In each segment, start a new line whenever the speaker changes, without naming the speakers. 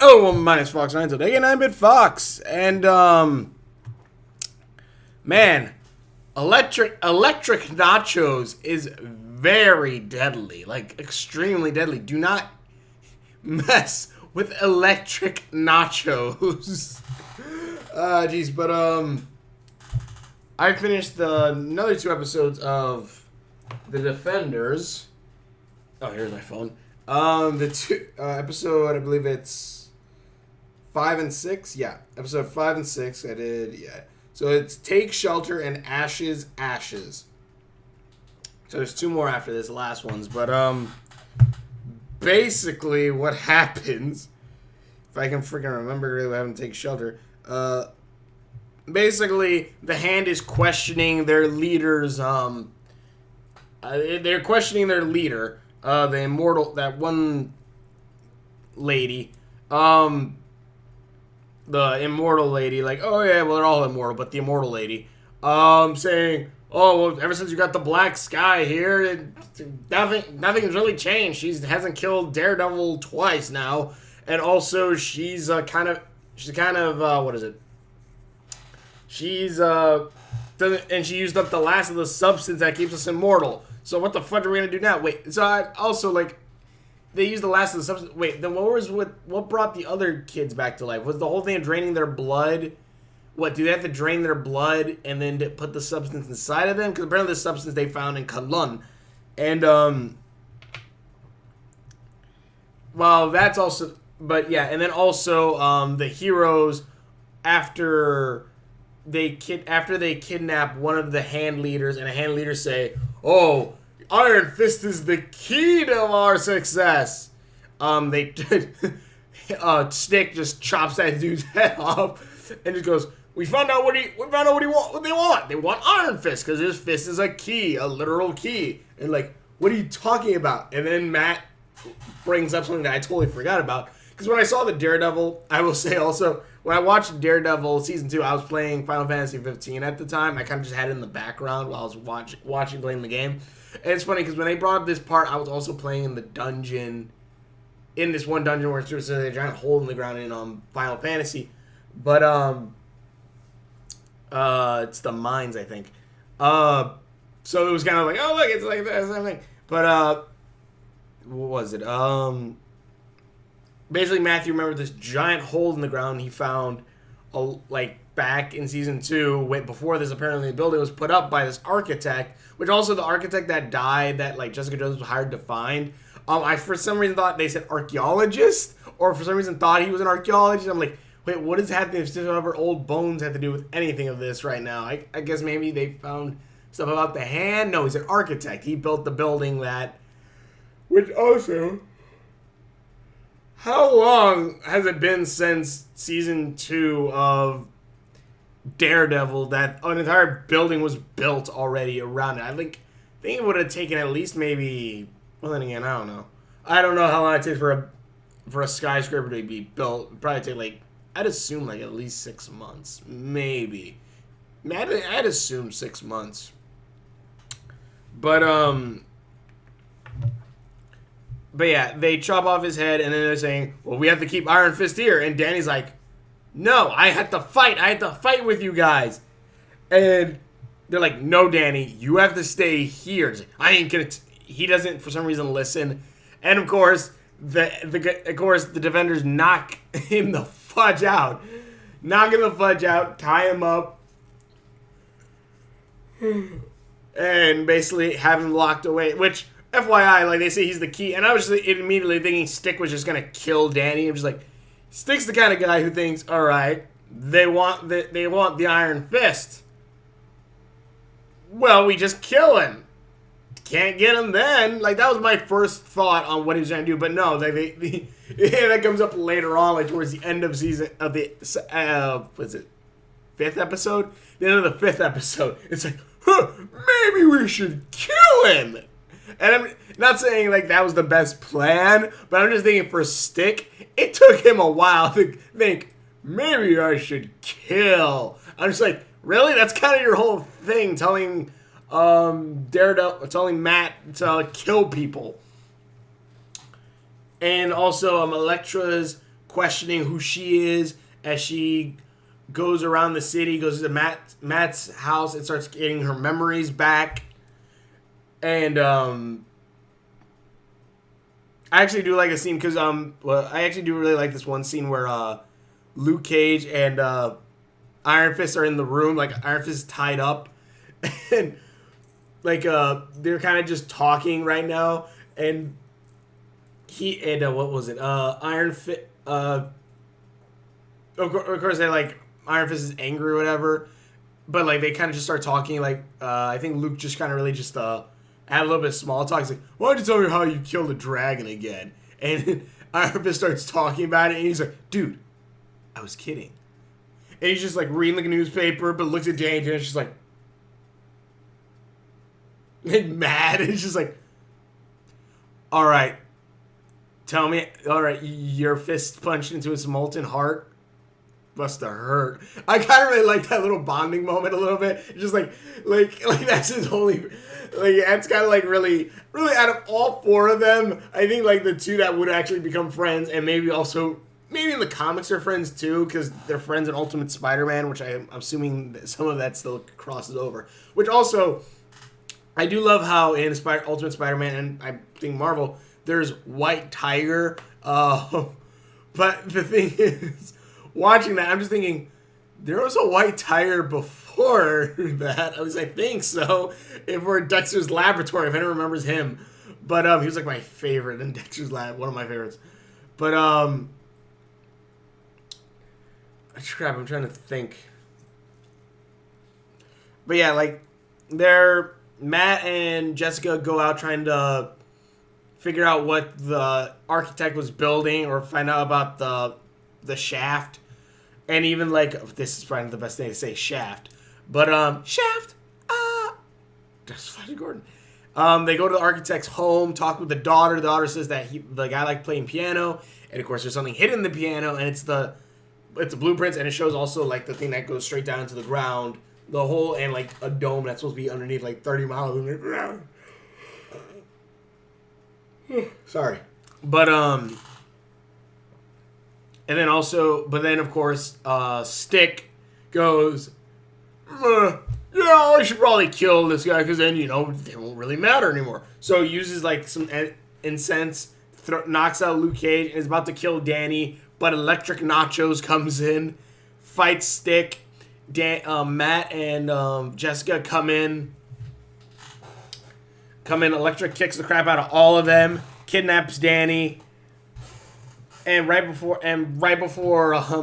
Oh, well, my name's Fox9 today, and I'm at Fox. And, man, electric nachos is very deadly. Like, extremely deadly. Do not mess with electric nachos. Jeez, but, I finished another 2 episodes of The Defenders. Oh, here's my phone. The episode, I believe it's 5 and 6, yeah. Episode 5 and 6, I did, yeah. So it's Take Shelter and Ashes, Ashes. So there's 2 more after this, last ones. But, basically what happens, if I can freaking remember really what happened to Take Shelter, basically the Hand is questioning their leader's, they're questioning their leader, the immortal, that one lady, the immortal lady, like, oh yeah, well, they're all immortal, but the immortal lady, saying, oh, well, ever since you got the black sky here, nothing's really changed. She hasn't killed Daredevil twice now, and also she's kind of, what is it? And she used up the last of the substance that keeps us immortal. So what the fuck are we gonna do now? Wait, so I also, like, they used the last of the substance. Wait, then what brought the other kids back to life? Was the whole thing of draining their blood? What, do they have to drain their blood and then to put the substance inside of them? Because apparently the substance they found in Kalun. And, well, that's also, but yeah, and then also, the heroes, after they kidnap one of the hand leaders, and a hand leader say, oh, Iron Fist is the key to our success. Stick just chops that dude's head off and just goes, we found out what they want. They want Iron Fist because his fist is a key, a literal key. And like, what are you talking about? And then Matt brings up something that I totally forgot about. Because when I saw the Daredevil, I will say also, when I watched Daredevil Season 2, I was playing Final Fantasy 15 at the time. I kind of just had it in the background while I was playing the game. And it's funny because when they brought up this part, I was also playing in the dungeon, in this one dungeon where there's a giant hole in the ground in Final Fantasy. But, it's the mines, I think. So it was kind of like, oh, look, it's like that same thing. But, what was it? Basically, Matthew remembered this giant hole in the ground he found, back in Season 2, before this apparently the building was put up by this architect, which also the architect that died, that, like, Jessica Jones was hired to find. I, for some reason, thought they said archaeologist, or for some reason thought he was an archaeologist. I'm like, wait, what is happening if whatever old bones have to do with anything of this right now? I guess maybe they found stuff about the Hand? No, he's an architect. He built the building that, which also, how long has it been since Season 2 of Daredevil that an entire building was built already around it? I think it would have taken at least maybe, well, then again, I don't know. I don't know how long it takes for a skyscraper to be built. It'd probably take, like, I'd assume, like, at least 6 months. Maybe. I'd assume 6 months. But yeah, they chop off his head, and then they're saying, well, we have to keep Iron Fist here. And Danny's like, no, I had to fight with you guys. And they're like, no, Danny, you have to stay here. Like, I ain't gonna, he doesn't, for some reason, listen. And of course, the defenders knock him the fudge out. Tie him up. And basically have him locked away, which, FYI, like, they say he's the key, and I was just immediately thinking Stick was just gonna kill Danny. I'm just like, Stick's the kind of guy who thinks, all right, they want the Iron Fist. Well, we just kill him. Can't get him then. Like, that was my first thought on what he was gonna do, but no, that comes up later on, like towards the end of what's it, 5th episode? The end of the 5th episode. It's like, maybe we should kill him. And I'm not saying, like, that was the best plan, but I'm just thinking for Stick, it took him a while to think, maybe I should kill. I'm just like, really? That's kind of your whole thing, telling telling Matt to kill people. And also, Elektra's questioning who she is as she goes around the city, goes to Matt's house and starts getting her memories back. And I actually do like a scene because well, I actually do really like this one scene where Luke Cage and Iron Fist are in the room, like Iron Fist is tied up, and like they're kind of just talking right now, and what was it? Iron Fist. Of course, they like Iron Fist is angry or whatever, but like they kind of just start talking. Like I think Luke just kind of really just had a little bit of small talk. He's like, "Why don't you tell me how you killed a dragon again?" And Iron Fist starts talking about it, and he's like, "Dude, I was kidding." And he's just like reading like a newspaper, but looks at Danny, and it's just like mad. And it's just like, "All right, tell me. All right, your fist punched into his molten heart. Must have hurt." I kind of really like that little bonding moment a little bit. It's just like that's his only. Like that's kind of like really out of all four of them, I think like the two that would actually become friends, and maybe in the comics are friends too, because they're friends in Ultimate Spider-Man, which I'm assuming that some of that still crosses over. Which also, I do love how in Ultimate Spider-Man, and I think Marvel, there's White Tiger. But the thing is, watching that, I'm just thinking, there was a White Tiger before that. I think so. If we're Dexter's Laboratory, if anyone remembers him. But he was like my favorite in Dexter's Lab, one of my favorites. But crap, I'm trying to think. But yeah, like Matt and Jessica go out trying to figure out what the architect was building or find out about the shaft. And even like, this is probably not the best thing to say, shaft. But shaft. That's Flash Gordon. They go to the architect's home, talk with the daughter. The daughter says that the guy liked playing piano, and of course there's something hidden in the piano, and it's the blueprints, and it shows also like the thing that goes straight down to the ground, the hole, and like a dome that's supposed to be underneath like 30 miles underground. Sorry, but and then also, of course, Stick goes, I should probably kill this guy because then, they won't really matter anymore. So he uses like some incense, knocks out Luke Cage, and is about to kill Danny, but Electric Nachos comes in, fights Stick. Matt and Jessica come in. Electric kicks the crap out of all of them, kidnaps Danny. And right before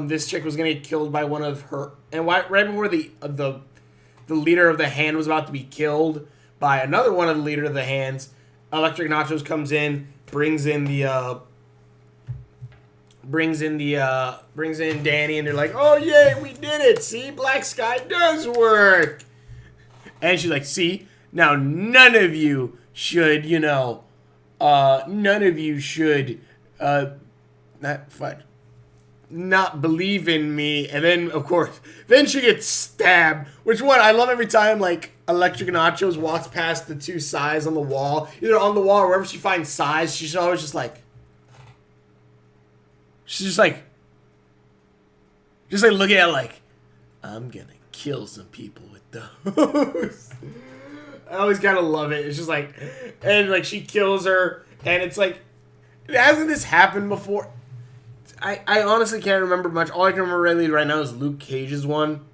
this chick was gonna get killed by one of her, and right before the leader of the hand was about to be killed by another one of the leader of the hands, Electric Nachos comes in, brings in Danny, and they're like, "Oh yay, we did it! See, Black Sky does work." And she's like, "See, now none of you should, not believe in me." And then, of course, she gets stabbed. Which one? I love every time, like, Electric Nachos walks past the two SAIS on the wall. Either on the wall or wherever she finds SAIS, she's always just like... She's just like looking at it like, "I'm gonna kill some people with those." I always kind of love it. It's just like... And, like, she kills her. And it's like... Hasn't this happened before? I honestly can't remember much. All I can remember really right now is Luke Cage's one.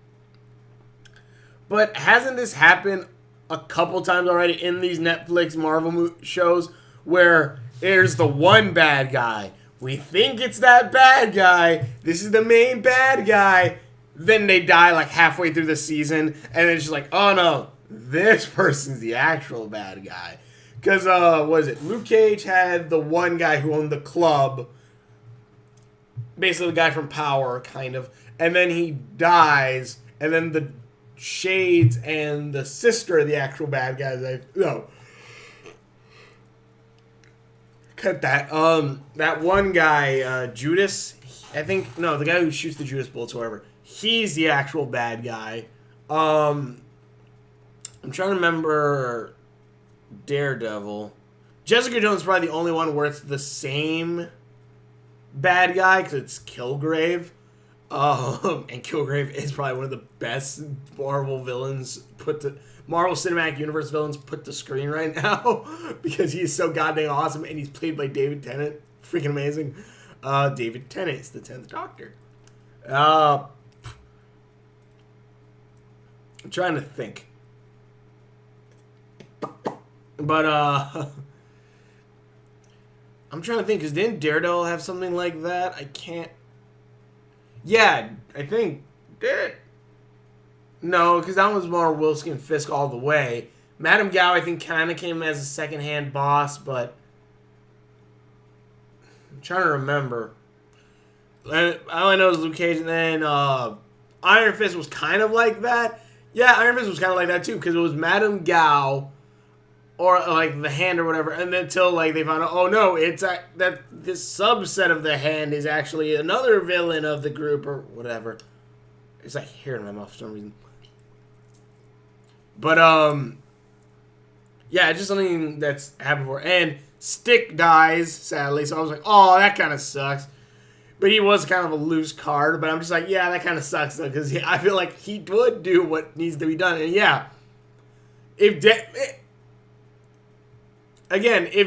But hasn't this happened a couple times already in these Netflix Marvel shows where there's the one bad guy? We think it's that bad guy. This is the main bad guy. Then they die like halfway through the season. And then it's just like, oh no, this person's the actual bad guy. Because, what is it? Luke Cage had the one guy who owned the club. Basically the guy from Power, kind of. And then he dies. And then the Shades and the sister are the actual bad guys. Cut that. That one guy, Judas, I think. No, the guy who shoots the Judas bullets, whoever. He's the actual bad guy. I'm trying to remember Daredevil. Jessica Jones is probably the only one where it's the same bad guy because it's Kilgrave. And Kilgrave is probably one of the best Marvel villains Marvel Cinematic Universe villains put to screen right now because he's so goddamn awesome and he's played by David Tennant. Freaking amazing. David Tennant is the 10th Doctor. I'm trying to think. But, I'm trying to think, because didn't Daredevil have something like that? I can't... Yeah, I think... Did it? No, because that was more Wilson and Fisk all the way. Madame Gao, I think, kind of came as a second-hand boss, but... I'm trying to remember. All I know is Luke Cage, and then Iron Fist was kind of like that. Yeah, Iron Fist was kind of like that, too, because it was Madame Gao... or like the hand or whatever, and then until like they found out, oh no, it's that this subset of the hand is actually another villain of the group or whatever. It's like hair in my mouth for some reason. But yeah, it's just something that's happened before. And Stick dies sadly, so I was like, oh, that kind of sucks. But he was kind of a loose card. But I'm just like, yeah, that kind of sucks though, because I feel like he would do what needs to be done. And yeah, if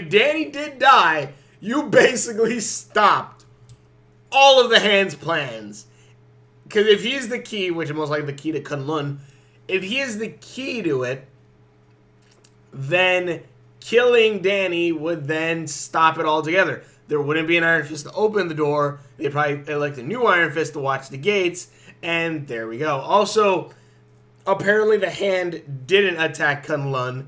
Danny did die, you basically stopped all of the hand's plans. Because if he's the key, which is most likely the key to Kunlun, if he is the key to it, then killing Danny would then stop it altogether. There wouldn't be an Iron Fist to open the door. They'd probably elect a new Iron Fist to watch the gates. And there we go. Also, apparently the hand didn't attack Kunlun.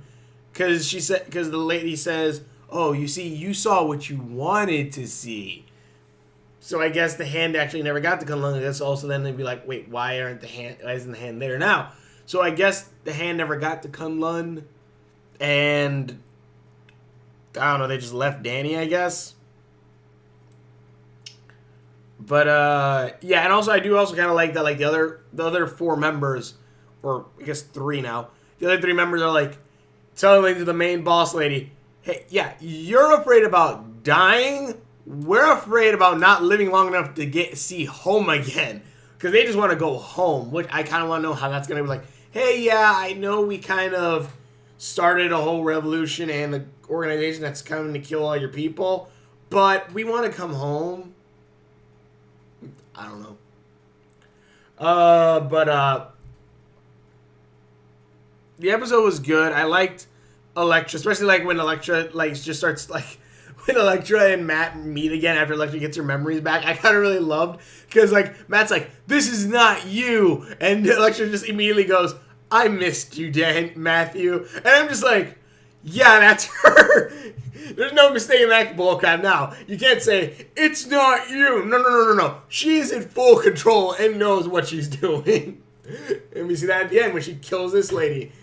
Because the lady says, oh, you see, you saw what you wanted to see. So I guess the hand actually never got to Kunlun. I guess also then they'd be like, wait, why isn't the hand there now? So I guess the hand never got to Kunlun. And I don't know, they just left Danny, I guess. But yeah, and also I do also kind of like that, like the other four members, or I guess three now. The other three members are like telling to the main boss lady, hey, yeah, you're afraid about dying. We're afraid about not living long enough to see home again. Because they just want to go home, which I kind of want to know how that's going to be like, hey, yeah, I know we kind of started a whole revolution and the organization that's coming to kill all your people, but we want to come home. I don't know. But the episode was good. I liked Elektra, especially like when Elektra like just starts like when Elektra and Matt meet again after Elektra gets her memories back. I kind of really loved because like Matt's like, this is not you, and Elektra just immediately goes, I missed you, Matthew, and I'm just like, yeah, that's her. There's no mistake in that bullcrap now. You can't say, it's not you. No. She's in full control and knows what she's doing. And we see that at the end when she kills this lady.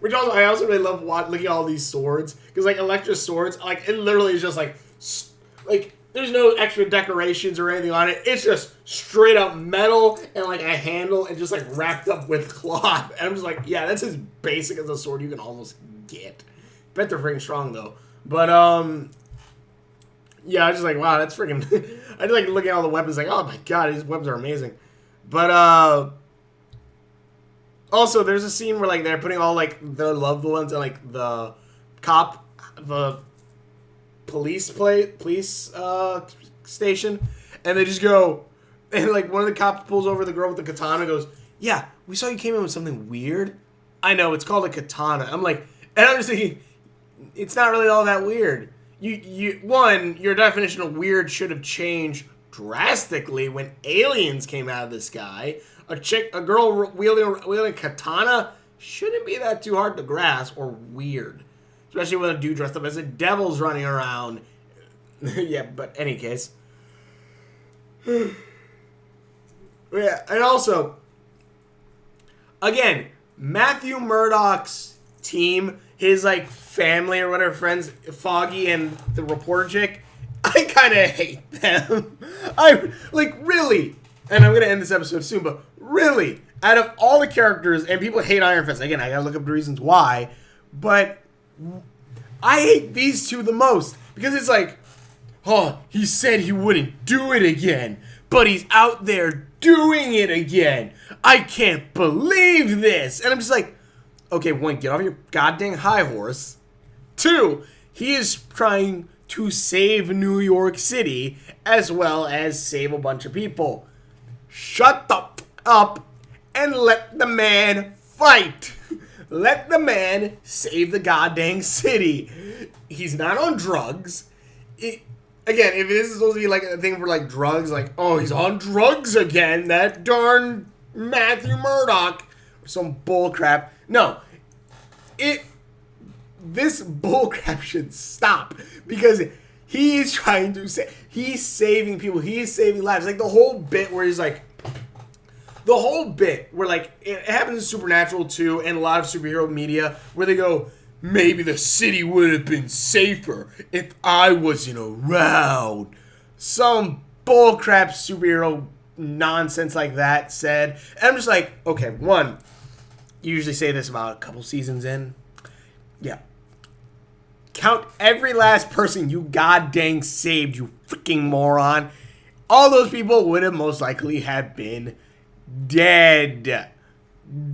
Which also, I also really love looking at all these swords. Because, like, Elektra's swords, like, it literally is just, like, there's no extra decorations or anything on it. It's just straight up metal and, like, a handle and just, like, wrapped up with cloth. And I'm just like, yeah, that's as basic as a sword you can almost get. Bet they're freaking strong, though. But, yeah, I was just like, wow, that's freaking... I just like looking at all the weapons, like, oh my god, these weapons are amazing. But, also, there's a scene where, like, they're putting all, like, their loved ones in, like, the police station, and they just go, and, like, one of the cops pulls over the girl with the katana and goes, yeah, we saw you came in with something weird. I know, it's called a katana. I'm like, and I'm just thinking, it's not really all that weird. Your definition of weird should have changed drastically when aliens came out of the sky. A girl wielding a katana shouldn't be that too hard to grasp or weird. Especially when a dude dressed up as a devil's running around. Yeah, but any case. Yeah, and also, again, Matthew Murdock's team, his, like, family or whatever, friends, Foggy and the reporter chick, I kind of hate them. Really, and I'm going to end this episode soon, but really, out of all the characters, and people hate Iron Fist, again, I got to look up the reasons why, but I hate these two the most, because it's like, oh, he said he wouldn't do it again, but he's out there doing it again. I can't believe this. And I'm just like, okay, one, get off your goddamn high horse. Two, he is trying to save New York City as well as save a bunch of people. Shut the f up and let the man fight. Let the man save the goddamn city. He's not on drugs. Again, if this is supposed to be like a thing for like drugs, like, oh, he's on drugs again, that darn Matthew Murdoch, or some bull crap. No, this bull crap should stop, because he's trying to say, he's saving people, he's saving lives. Like the whole bit where he's like, the whole bit where like, it happens in Supernatural too, and a lot of superhero media, where they go, maybe the city would have been safer if I wasn't around. Some bullcrap superhero nonsense like that said. And I'm just like, okay, one, you usually say this about a couple seasons in. Yeah. Count every last person you goddamn saved, you freaking moron. All those people would have most likely have been dead.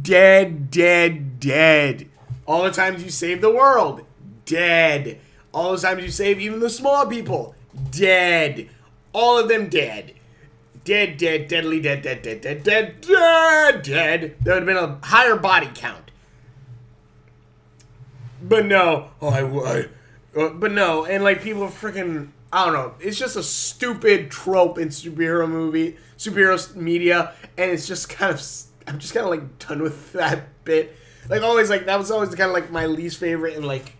Dead, dead, dead. All the times you save the world, dead. All the times you save even the small people, dead. All of them dead. Dead, dead, deadly, dead, dead, dead, dead, dead, dead, dead. There would have been a higher body count. But no, but no, and like people are freaking, I don't know. It's just a stupid trope in superhero media, and it's just kind of, I'm just kind of like done with that bit. Like always, like that was always kind of like my least favorite, and like,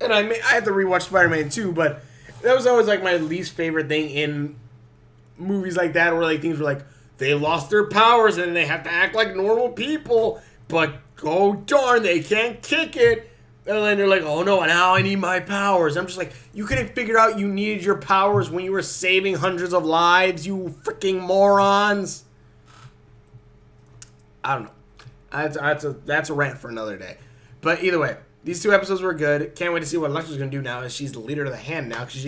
and I had to rewatch Spider-Man 2, but that was always like my least favorite thing in movies like that, where like things were like they lost their powers and they have to act like normal people, but oh darn, they can't kick it. And then they're like, oh no, now I need my powers. I'm just like, you could have figured out you needed your powers when you were saving hundreds of lives, you freaking morons. I don't know. That's a rant for another day. But either way, these two episodes were good. Can't wait to see what Alexa's going to do now, as she's the leader of the hand now. Cause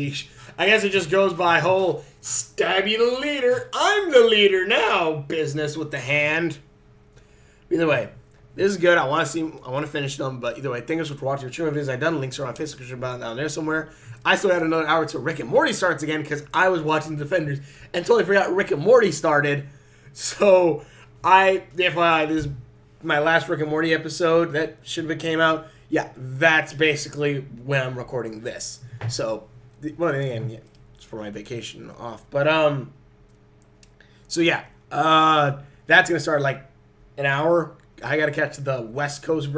I guess it just goes by whole stabby the leader, I'm the leader now business with the hand. Either way, this is good. I want to finish them. But either way, thank you for watching. Whichever videos I've done, links are on Facebook description down there somewhere. I still had another hour till Rick and Morty starts again, because I was watching The Defenders and totally forgot Rick and Morty started. So FYI, this is my last Rick and Morty episode that should have came out. Yeah, that's basically when I'm recording this. So, well, again, yeah, it's for my vacation off. But, so yeah, that's going to start like an hour. I got to catch the West Coast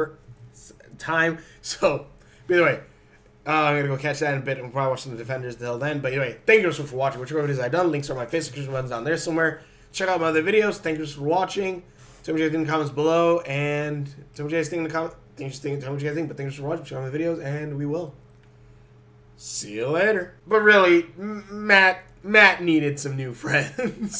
time. So, either way, I'm going to go catch that in a bit, and we'll probably watch some of the Defenders until then. But anyway, thank you so much for watching. Whichever videos I've done, links are on my Facebook description buttons down there somewhere. Check out my other videos. Thank you for watching. Tell me what you guys think in the comments below, and tell me what you guys think in the comments. Tell me what you guys think, but thanks for watching. Check out my videos, and we will see you later. But really, Matt needed some new friends.